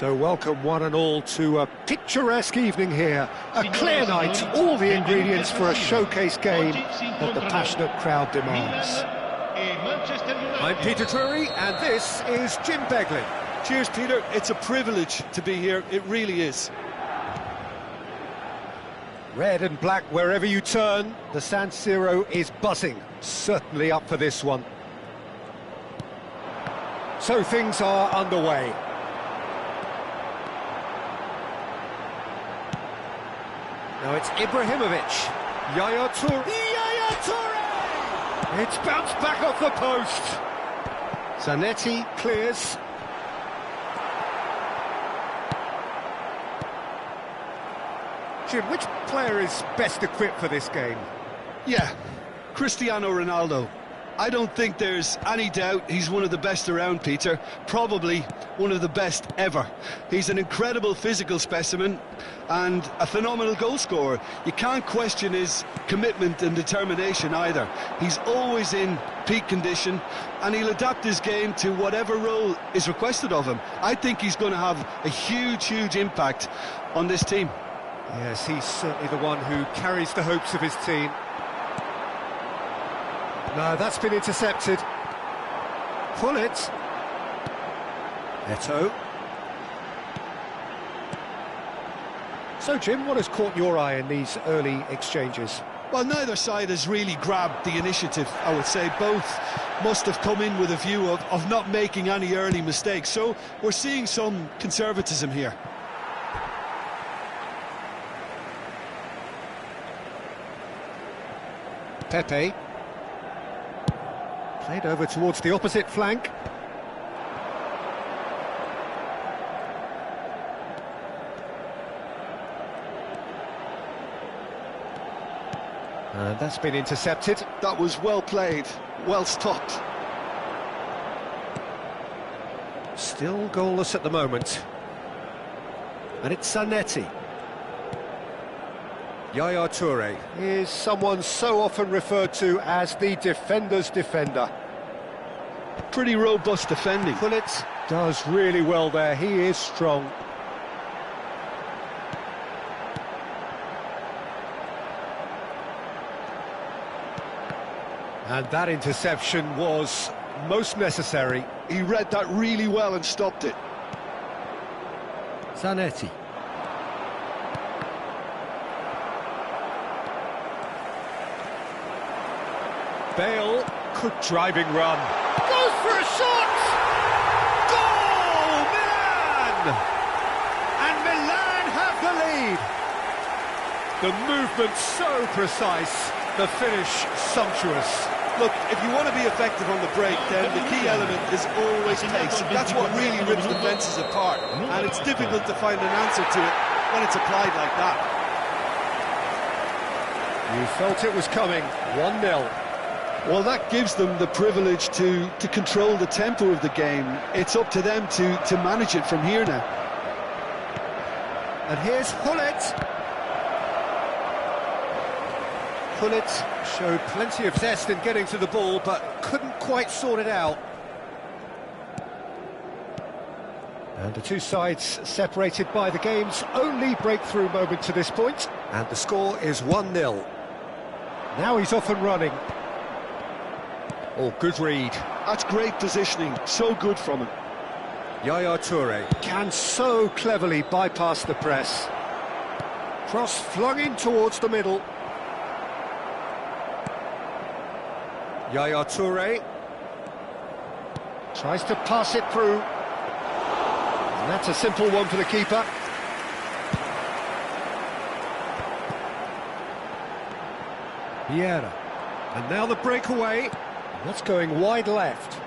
So welcome one and all to a picturesque evening here, a clear night, all the ingredients for a showcase game that the passionate crowd demands. I'm Peter Drury and this is Jim Begley. Cheers, Peter. It's a privilege to be here, it really is. Red and black wherever you turn, the San Siro is buzzing, certainly up for this one. So things are underway. Now it's Ibrahimovic, Yaya Toure, it's bounced back off the post. Zanetti clears. Jim, which player is best equipped for this game? Yeah, Cristiano Ronaldo. I don't think there's any doubt he's one of the best around, Peter. Probably one of the best ever. He's an incredible physical specimen and a phenomenal goal scorer. You can't question his commitment and determination either. He's always in peak condition and he'll adapt his game to whatever role is requested of him. I think he's going to have a huge impact on this team. Yes, he's certainly the one who carries the hopes of his team. No, that's been intercepted. Pull it. Eto. So, Jim, what has caught your eye in these early exchanges? Well, neither side has really grabbed the initiative, I would say. Both must have come in with a view of not making any early mistakes. So, we're seeing some conservatism here. Pepe. Played over towards the opposite flank. And that's been intercepted. That was well played, well stopped. Still goalless at the moment. And it's Zanetti. Yaya Toure is someone so often referred to as the defender's defender. Pretty robust defending. Pullet does really well there, he is strong. And that interception was most necessary. He read that really well and stopped it. Zanetti. Bale, good driving run. Goes for a shot! Goal, Milan! And Milan have the lead. The movement so precise, the finish sumptuous. Look, if you want to be effective on the break, then the key element is always pace. That's what really rips defences apart, and it's difficult to find an answer to it when it's applied like that. You felt it was coming, 1-0. Well, that gives them the privilege to control the tempo of the game. It's up to them to manage it from here now. And here's Hullet. Hullet showed plenty of zest in getting to the ball, but couldn't quite sort it out. And the two sides separated by the game's only breakthrough moment to this point. And the score is 1-0. Now he's off and running. Oh, good read. That's great positioning, so good from him. Yaya Toure can so cleverly bypass the press. Cross flung in towards the middle. Yaya Toure tries to pass it through. And that's a simple one for the keeper. Vieira. And now the breakaway. That's going wide left.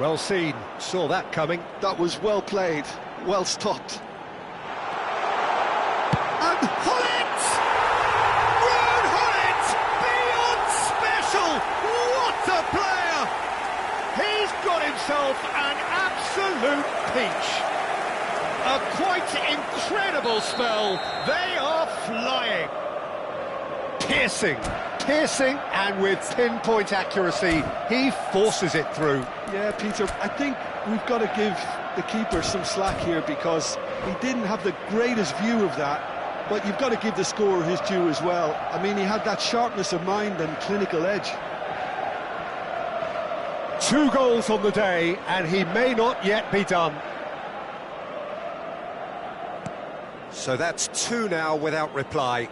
Well seen, saw that coming. That was well played, well stopped. And Hullet! Ruud Hullet! Beyond special! What a player! He's got himself an absolute peach. A quite incredible spell. They are flying. Piercing, and with pinpoint accuracy, he forces it through. Yeah, Peter, I think we've got to give the keeper some slack here because he didn't have the greatest view of that, but you've got to give the scorer his due as well. I mean, he had that sharpness of mind and clinical edge. 2 goals on the day, and he may not yet be done. So that's 2 now without reply.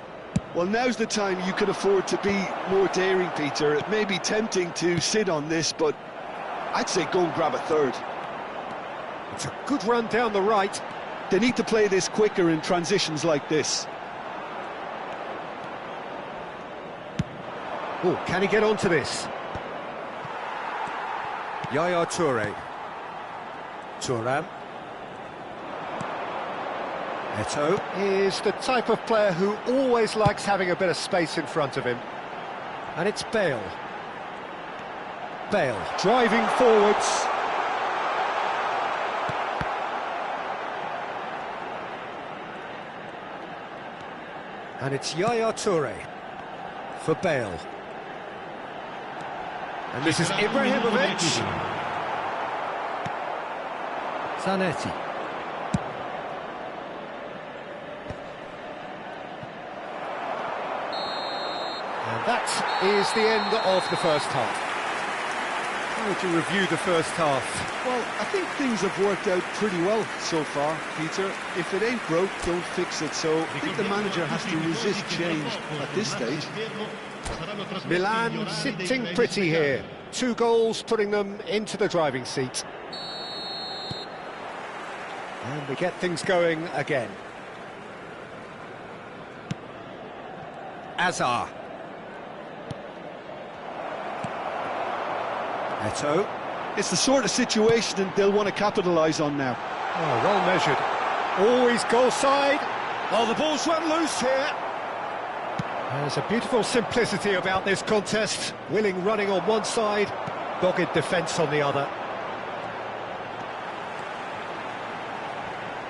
Well, now's the time you could afford to be more daring, Peter. It may be tempting to sit on this, but I'd say go and grab a third. It's a good run down the right. They need to play this quicker in transitions like this. Oh, can he get onto this? Yaya Toure. Thuram. Eto'o is the type of player who always likes having a bit of space in front of him. And it's Bale. Bale driving forwards. And it's Yaya Toure for Bale. And this is Ibrahimovic. Zanetti. And that is the end of the first half. How would you review the first half? Well, I think things have worked out pretty well so far, Peter. If it ain't broke, don't fix it. So I think the manager has to resist change at this stage. Milan sitting pretty here. 2 goals putting them into the driving seat. And they get things going again. Azar. Eto'o. It's the sort of situation they'll want to capitalise on now. Oh, well measured. Always goal side. Oh, the ball's run loose here. There's a beautiful simplicity about this contest. Willing running on one side, dogged defence on the other.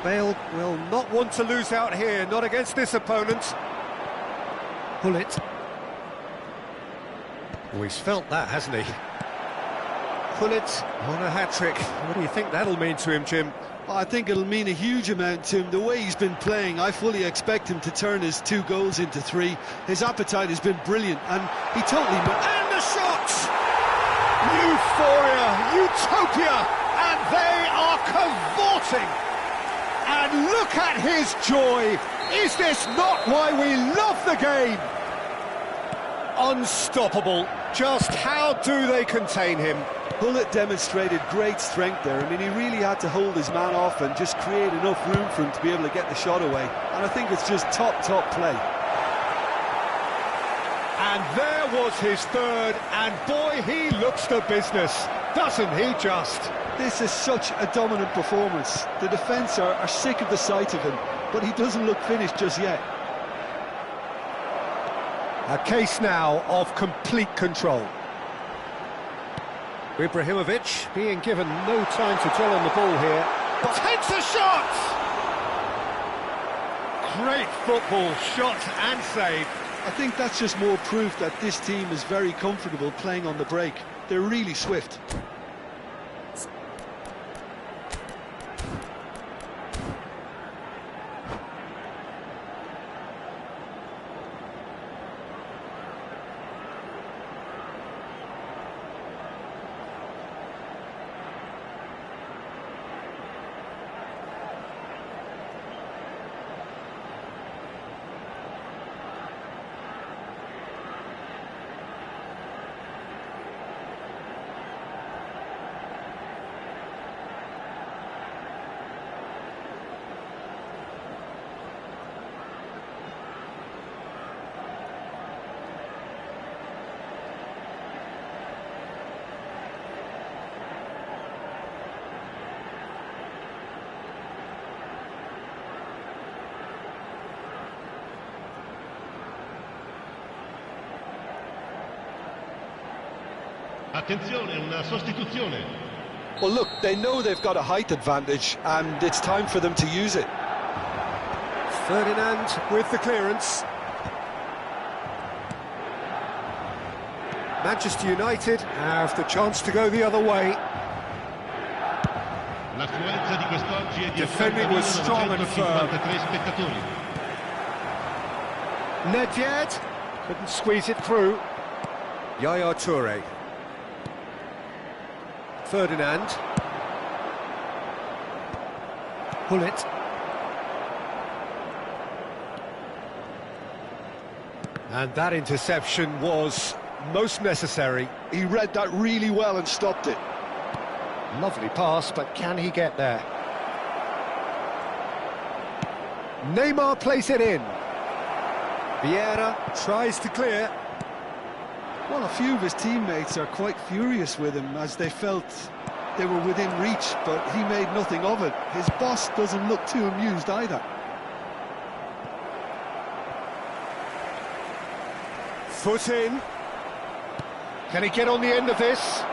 Bale will not want to lose out here, not against this opponent. Hullet. Oh, he's felt that, hasn't he? Hullet on a hat-trick. What do you think that'll mean to him, Jim? I think it'll mean a huge amount to him. The way he's been playing, I fully expect him to turn his 2 goals into 3. His appetite has been brilliant, and he totally... And the shots! Euphoria, utopia, and they are cavorting! And look at his joy! Is this not why we love the game? Unstoppable. Just how do they contain him? Hullet demonstrated great strength there. I mean, he really had to hold his man off and just create enough room for him to be able to get the shot away. And I think it's just top play. And there was his third, and boy, he looks the business, doesn't he just? This is such a dominant performance. The defence are sick of the sight of him, but he doesn't look finished just yet. A case now of complete control. Ibrahimovic being given no time to dwell on the ball here. Takes a shot! Great football, shot and save. I think that's just more proof that this team is very comfortable playing on the break. They're really swift. Attenzione, una sostituzione. Well, look, they know they've got a height advantage, and it's time for them to use it. Ferdinand with the clearance. Manchester United have the chance to go the other way. L'affluenza di quest'oggi è di Defending was strong and firm. 80.953 spettatori. Nedved couldn't squeeze it through. Yaya Toure. Ferdinand. Bullet. And that interception was most necessary. He read that really well and stopped it. Lovely pass, but can he get there? Neymar plays it in. Vieira tries to clear. Well, a few of his teammates are quite furious with him as they felt they were within reach, but he made nothing of it. His boss doesn't look too amused either. Foot in. Can he get on the end of this?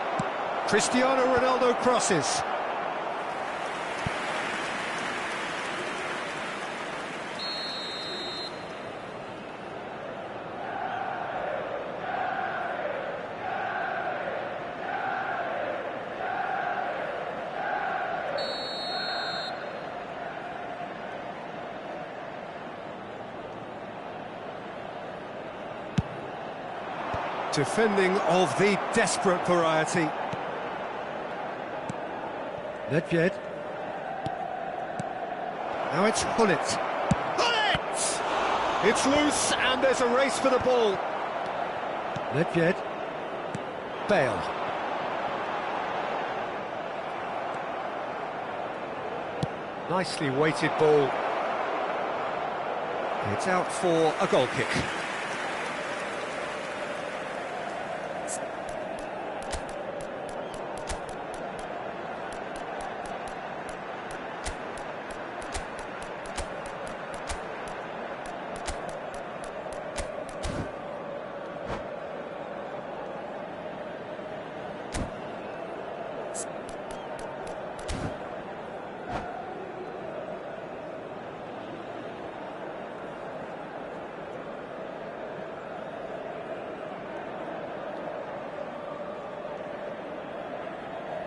Cristiano Ronaldo crosses. Defending of the desperate variety. Nedved. Now it's Hullet. Hullet! It's loose and there's a race for the ball. Nedved. Bale. Nicely weighted ball. It's out for a goal kick.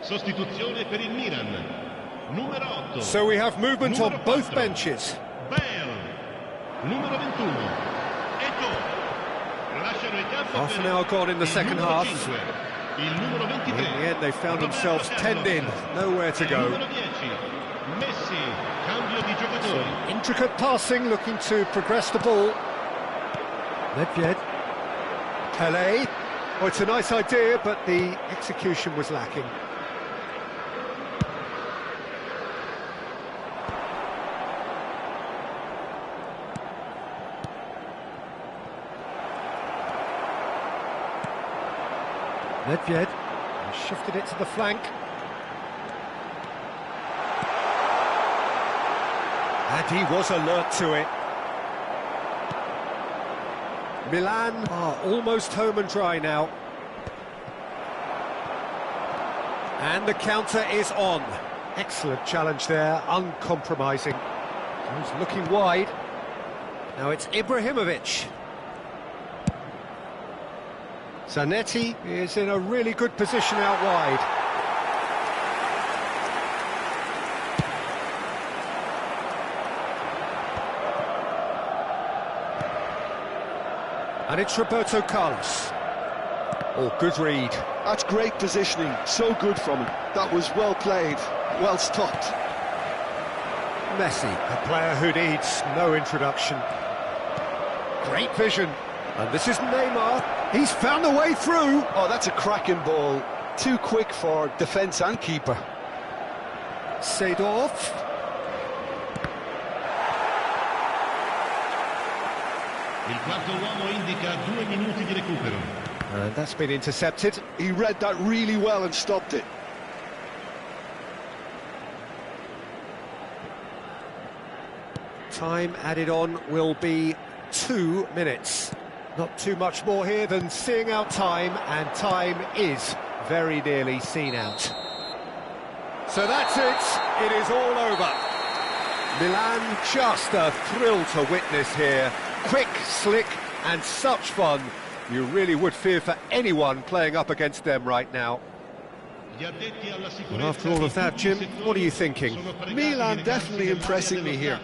Sostituzione per il Milan. Numero 8. So we have movement Numero on both 4. benches. Bale. Numero 21. Eto'o. Lasciano il campo Half per an hour gone in the il second numero half. 5. Il numero 23. In the end, they found themselves Roberto penned in, Carlos. nowhere to Il go. numero 10. Messi. Cambio di giocatori. Intricate passing, looking to progress the ball. Nedved. Pelé. Oh, it's a nice idea, but the execution was lacking. Nedved shifted it to the flank. And he was alert to it. Milan are almost home and dry now. And the counter is on. Excellent challenge there, uncompromising. He's looking wide. Now it's Ibrahimovic. Zanetti is in a really good position out wide. And it's Roberto Carlos. Oh, good read. That's great positioning, so good from him. That was well played, well stopped. Messi, a player who needs no introduction. Great vision. And this is Neymar. He's found a way through. Oh, that's a cracking ball. Too quick for defence and keeper. Seedorf. Il quarto uomo indica 2 minuti di recupero. And that's been intercepted. He read that really well and stopped it. Time added on will be 2 minutes. Not too much more here than seeing out time, and time is very nearly seen out. So that's it, it is all over. Milan, just a thrill to witness here. Quick, slick and such fun. You really would fear for anyone playing up against them right now. And after all of that, Jim, what are you thinking? Milan definitely impressing me here.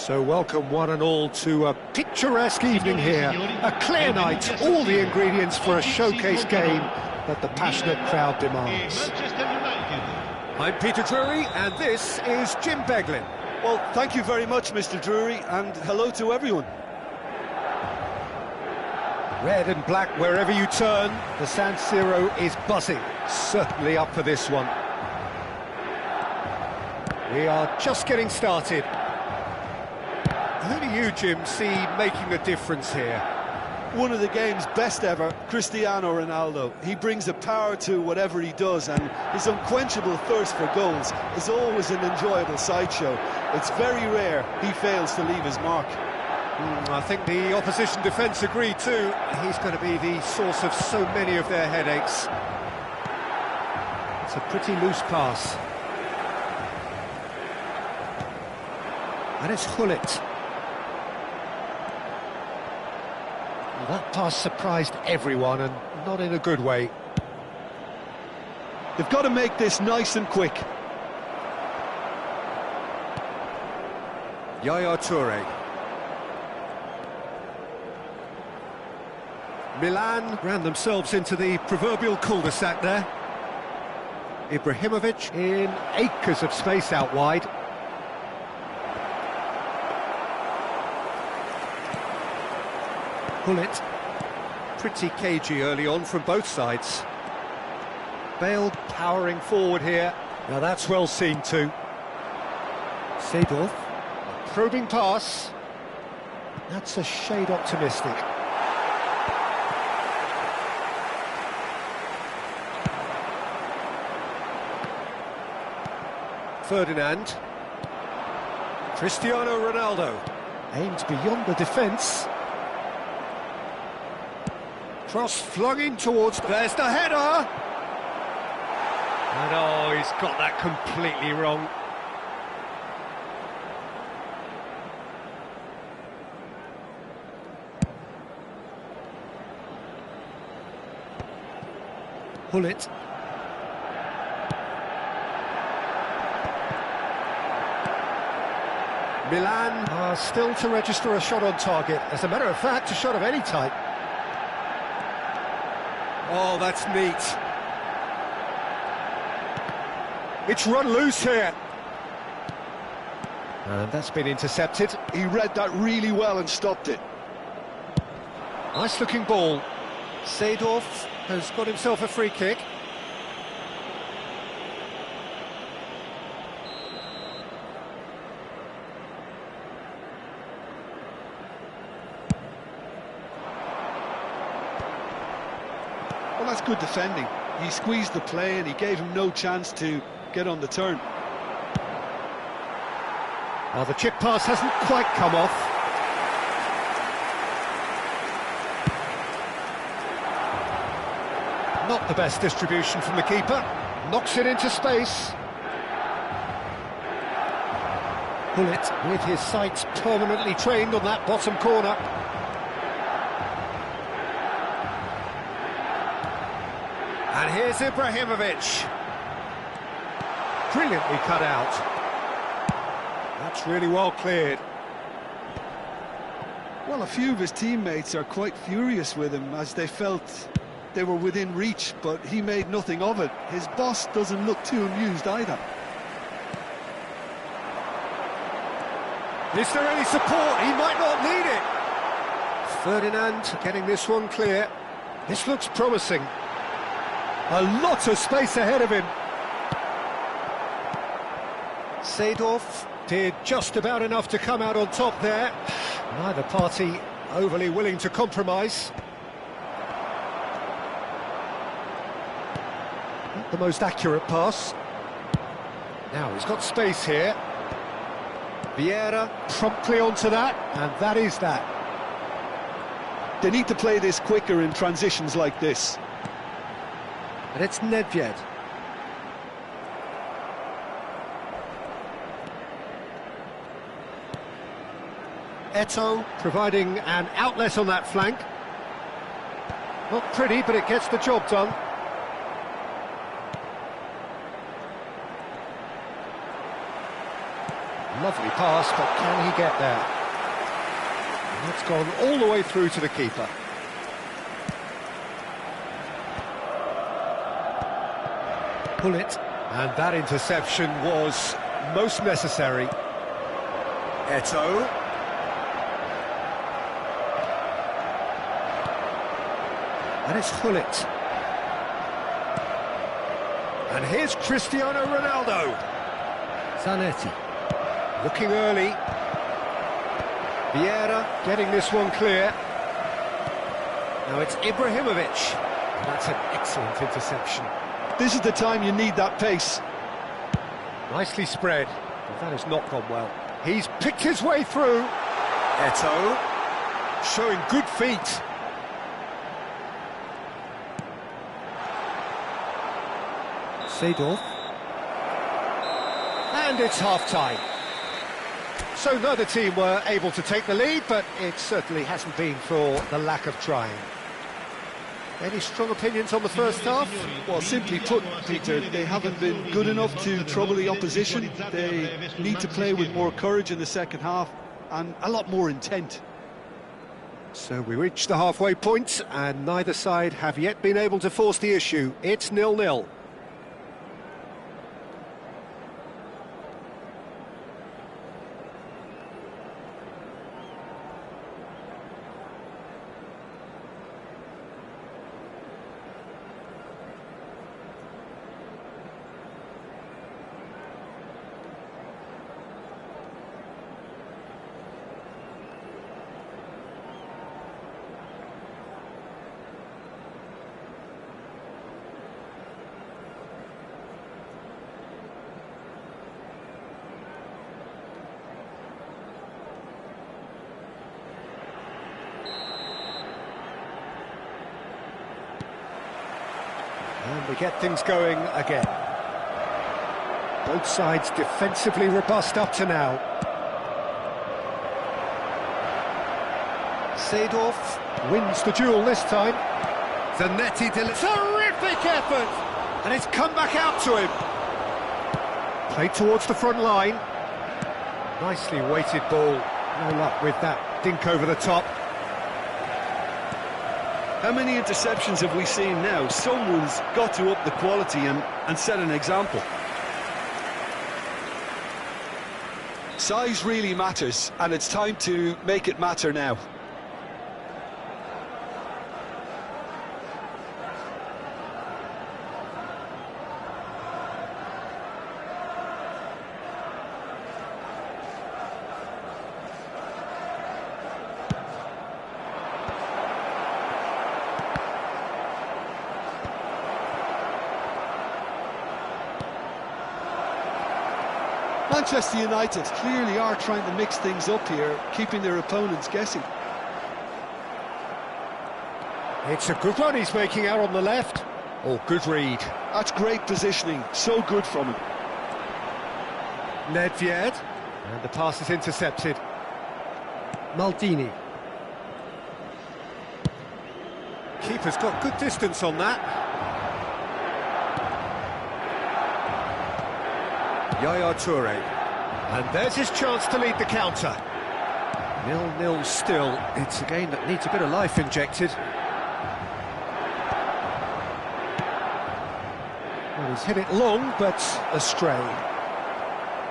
So welcome one and all to a picturesque evening here, a clear night, all the ingredients for a showcase game that the passionate crowd demands. I'm Peter Drury and this is Jim Beglin. Well, thank you very much, Mr. Drury, and hello to everyone. Red and black wherever you turn. The San Siro is buzzing. Certainly up for this one. We are just getting started. Who do you, Jim, see making the difference here? One of the game's best ever, Cristiano Ronaldo. He brings a power to whatever he does, and his unquenchable thirst for goals is always an enjoyable sideshow. It's very rare he fails to leave his mark. I think the opposition defence agree too. He's going to be the source of so many of their headaches. It's a pretty loose pass. And it's Hullet. Well, that pass surprised everyone, and not in a good way. They've got to make this nice and quick. Yaya Toure. Milan ran themselves into the proverbial cul-de-sac there. Ibrahimovic in acres of space out wide. Hullet, pretty cagey early on from both sides. Bale powering forward here. Now that's well seen too. Seedorf, a probing pass. That's a shade optimistic. Ferdinand. Cristiano Ronaldo aims beyond the defence. Cross flung in towards, there's the header! And oh, he's got that completely wrong. Hullet. Milan are still to register a shot on target. As a matter of fact, a shot of any type. Oh, that's neat. It's run loose here. And that's been intercepted. He read that really well and stopped it. Nice looking ball. Seedorf has got himself a free kick. Well, that's good defending. He squeezed the play and he gave him no chance to get on the turn. Well, the chip pass hasn't quite come off. Not the best distribution from the keeper. Knocks it into space. Hullet with his sights permanently trained on that bottom corner. And here's Ibrahimovic. Brilliantly cut out. That's really well cleared. Well, a few of his teammates are quite furious with him as they felt they were within reach, but he made nothing of it. His boss doesn't look too amused either. Is there any support? He might not need it. Ferdinand getting this one clear. This looks promising. A lot of space ahead of him. Seedorf did just about enough to come out on top there. Neither party overly willing to compromise. Not the most accurate pass. Now he's got space here. Vieira promptly onto that, and that is that. They need to play this quicker in transitions like this. And it's Nedved. Eto'o providing an outlet on that flank. Not pretty, but it gets the job done. Lovely pass, but can he get there? And that's gone all the way through to the keeper. Hullet, and that interception was most necessary. Eto'o. And it's Hullet. And here's Cristiano Ronaldo. Zanetti. Looking early. Vieira getting this one clear. Now it's Ibrahimovic. And that's an excellent interception. This is the time you need that pace. Nicely spread. But that has not gone well. He's picked his way through. Eto'o. Showing good feet. Seedorf. And it's half-time. So neither team were able to take the lead, but it certainly hasn't been for the lack of trying. Any strong opinions on the first half? Well, simply put, Peter, they haven't been good enough to trouble the opposition. They need to play with more courage in the second half and a lot more intent. So we reach the halfway point, and neither side have yet been able to force the issue. It's 0-0. And we get things going again. Both sides defensively robust up to now. Seedorf wins the duel this time. Zanetti delivers. Terrific effort! And it's come back out to him. Played towards the front line. Nicely weighted ball. No luck with that dink over the top. How many interceptions have we seen now? Someone's got to up the quality and set an example. Size really matters, and it's time to make it matter now. Manchester United clearly are trying to mix things up here, keeping their opponents guessing. It's a good run he's making out on the left. Oh, good read. That's great positioning, so good from him. Nedved. And the pass is intercepted. Maldini. Keeper's got good distance on that. Yaya Toure. And there's his chance to lead the counter. 0-0 still. It's a game that needs a bit of life injected. Well, he's hit it long, but astray.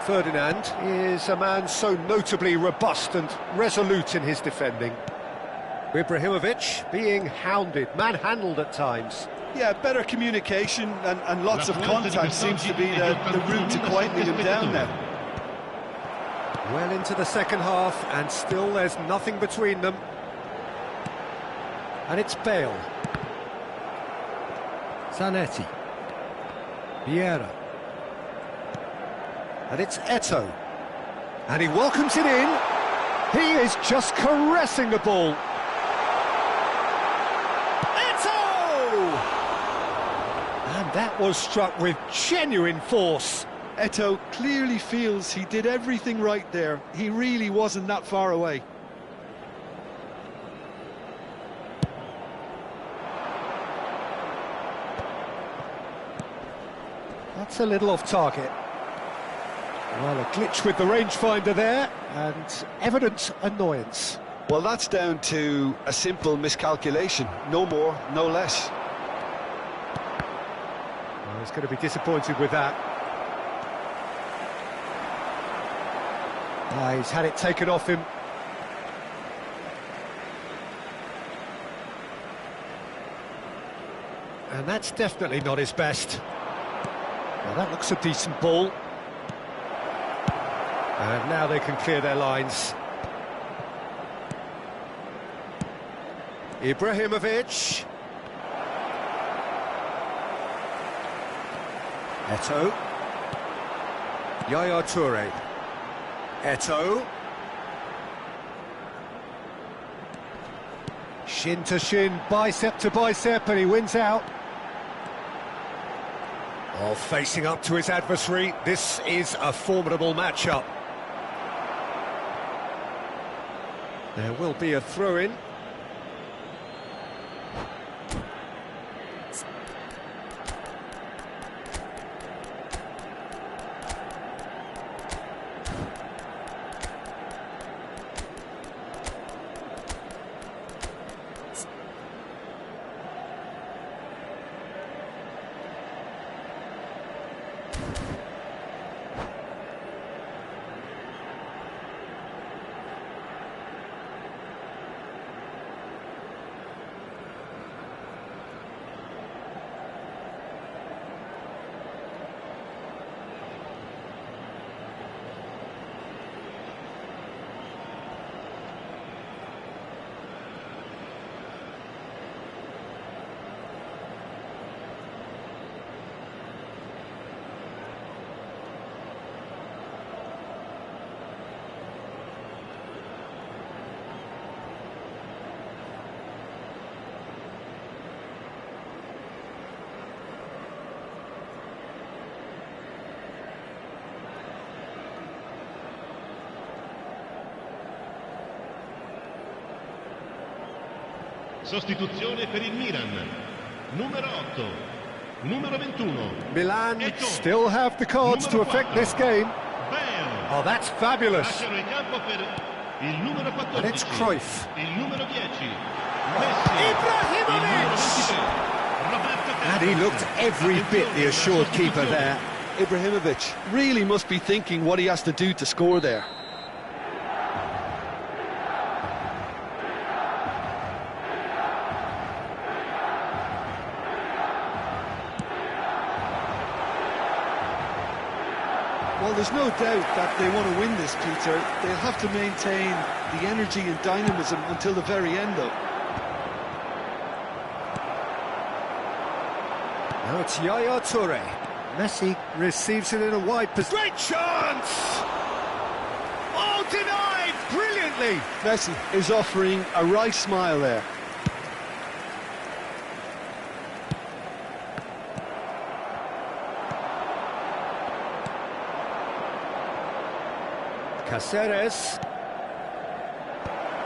Ferdinand is a man so notably robust and resolute in his defending. Ibrahimovic being hounded, manhandled at times. Yeah, better communication and lots of contact seems to be the route to quietening him down now. Well into the second half, and still there's nothing between them. And it's Bale. Zanetti. Vieira. And it's Eto'o. And he welcomes it in. He is just caressing the ball. And that was struck with genuine force. Eto'o clearly feels he did everything right there. He really wasn't that far away. That's a little off target. Well, a glitch with the rangefinder there, and evident annoyance. Well, that's down to a simple miscalculation. No more, no less. Well, he's going to be disappointed with that. He's had it taken off him. And that's definitely not his best. Well, that looks a decent ball. And now they can clear their lines. Ibrahimovic. Eto'o. Yaya Toure. Eto'o. Shin to shin, bicep to bicep, and he wins out. Oh, facing up to his adversary, this is a formidable matchup. There will be a throw-in. Sostituzione per il Milan. Numero 8. Numero 21. Milan still have the cards to affect this game. Oh, that's fabulous. Lasciano il campo per il numero 14. And it's Cruyff. Il numero 10. Ibrahimovic! And he looked every bit the assured keeper there. Ibrahimovic really must be thinking what he has to do to score there. Well, there's no doubt that they want to win this, Peter. They'll have to maintain the energy and dynamism until the very end, though. Now it's Yaya Toure. Messi receives it in a wide position. Great chance! Oh, denied brilliantly! Messi is offering a right smile there. Cáceres.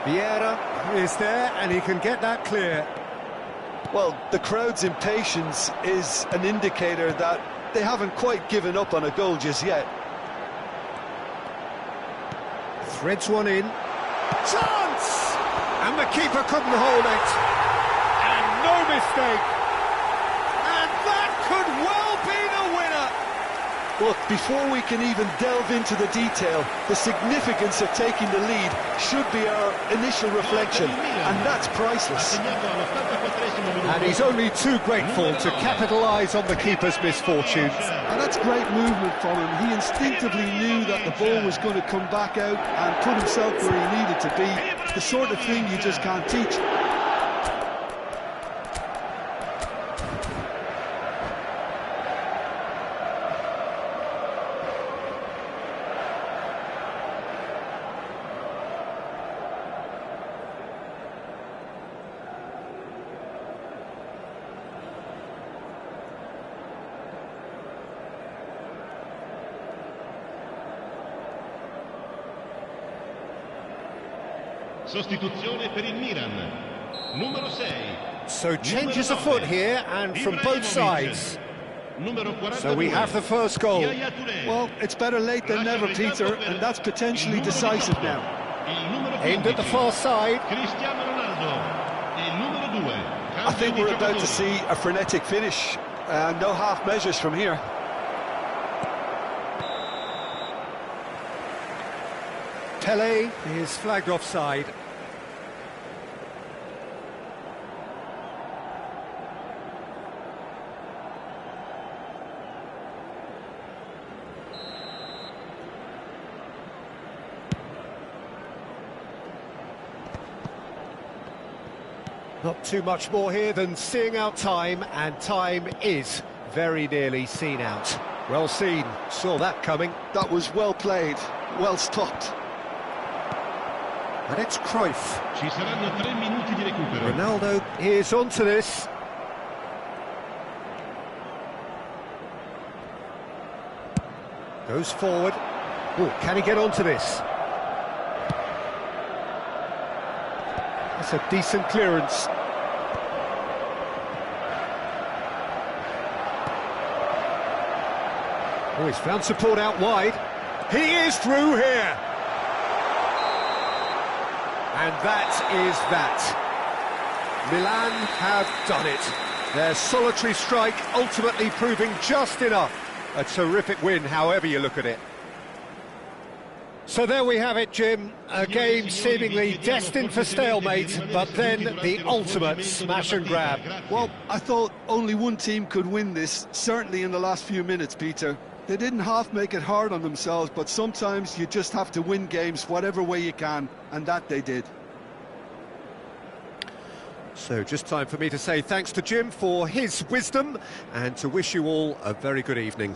Vieira is there, and he can get that clear. Well, the crowd's impatience is an indicator that they haven't quite given up on a goal just yet. Threads one in. Chance! And the keeper couldn't hold it. And no mistake. And that could well be the winner. Look, before we can even delve into the detail, the significance of taking the lead should be our initial reflection, and that's priceless. And he's only too grateful to capitalise on the keeper's misfortunes. And that's great movement from him. He instinctively knew that the ball was going to come back out and put himself where he needed to be. The sort of thing you just can't teach. Sostituzione per il Milan. Numero 6. So changes afoot here, and from both sides. So we have the first goal. Well, it's better late than never, Peter, and that's potentially decisive now. Aimed at the far side. I think we're about to see a frenetic finish. No half measures from here. Pele is flagged offside. Not too much more here than seeing out time, and time is very nearly seen out. Well seen, saw that coming. That was well played, well stopped. And it's Cruyff. Ci saranno 3 minuti di recupero. Ronaldo is onto this. Goes forward. Oh, can he get onto this? That's a decent clearance. Oh, he's found support out wide. He is through here. And that is that. Milan have done it. Their solitary strike ultimately proving just enough. A terrific win, however you look at it. So there we have it, Jim. A game seemingly destined for stalemate, but then the ultimate smash and grab. Well, I thought only one team could win this, certainly in the last few minutes, Peter. They didn't half make it hard on themselves, but sometimes you just have to win games whatever way you can, and that they did. So just time for me to say thanks to Jim for his wisdom and to wish you all a very good evening.